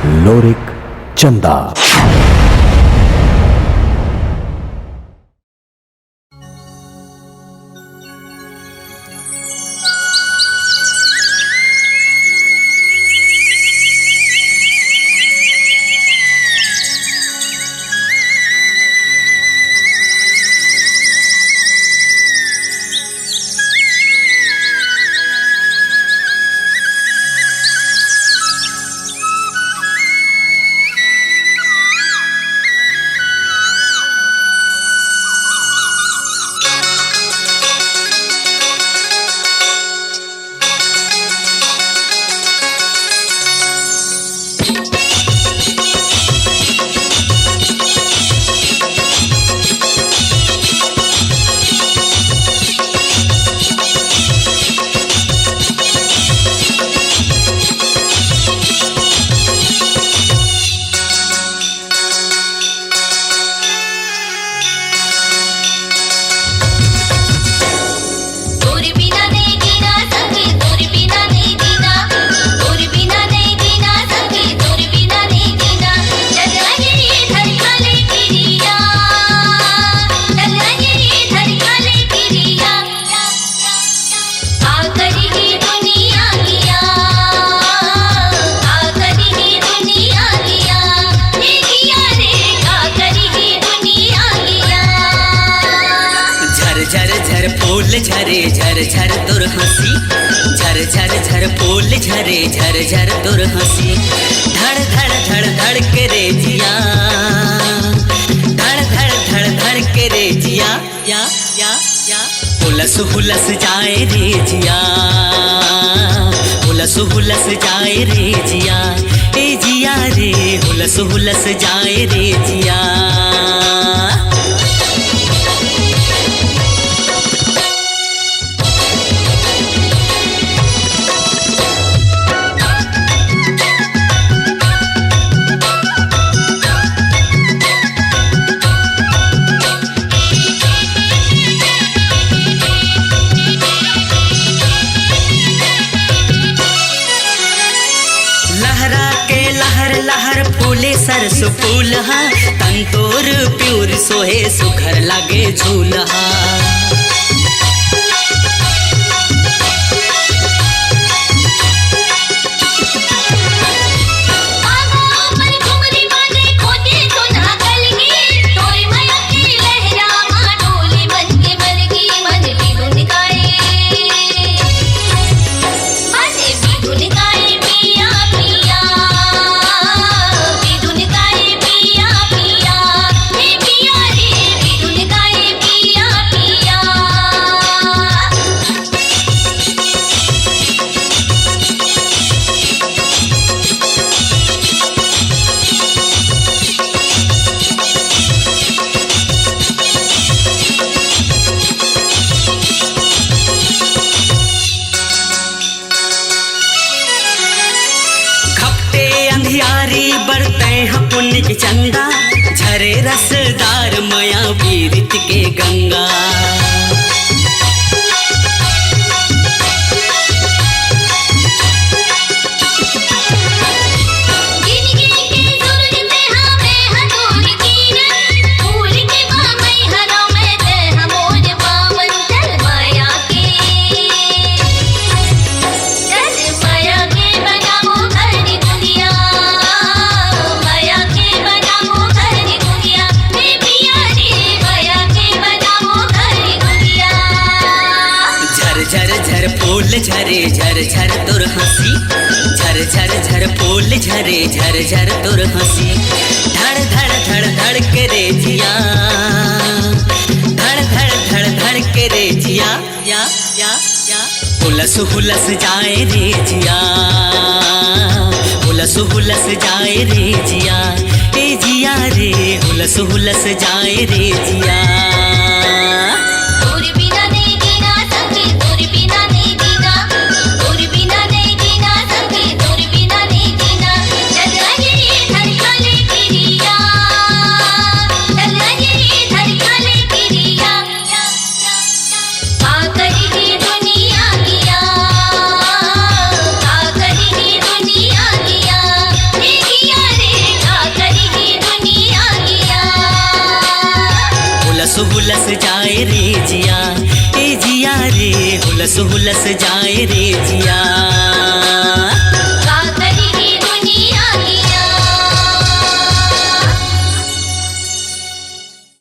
लोरिक चंदा। झरे झर झर तोर हंसी, झर झर झर फूल झरे झर झर तोर हंसी। धड़ धड़ धड़ धड़ के रे जिया, धड़ धड़ धड़ धड़ के रे जिया, या या या। हुलस हुलस जाए रे जिया, हुलस हुलस जाए रे जिया, ए जिया रे हुलस हुलस जाए रे जिया। लहर फूले सरसो फूल हा, तंतोर प्यूर सोहे सुघर लागे झूलहा। पुण्य के चंदा झरे रसदार मया वीरित के गंगा। झरे झर झर तोर हंसी, झर झर झर फूल झरे झर झर तोर हंसी। धड़ धड़ धड़ धड़ के रे जिया, धड़ धड़ धड़ धड़ के रे जिया, या या या। हुलस हुलस जाए रे जिया, हुलस हुलस जाए रे जिया, ए जिया रे हुलस हुलस जाए रे जिया। दुनिया हुलस जाए रे जिया, ए जिया रे हुलस हुलस जाए रे जिया।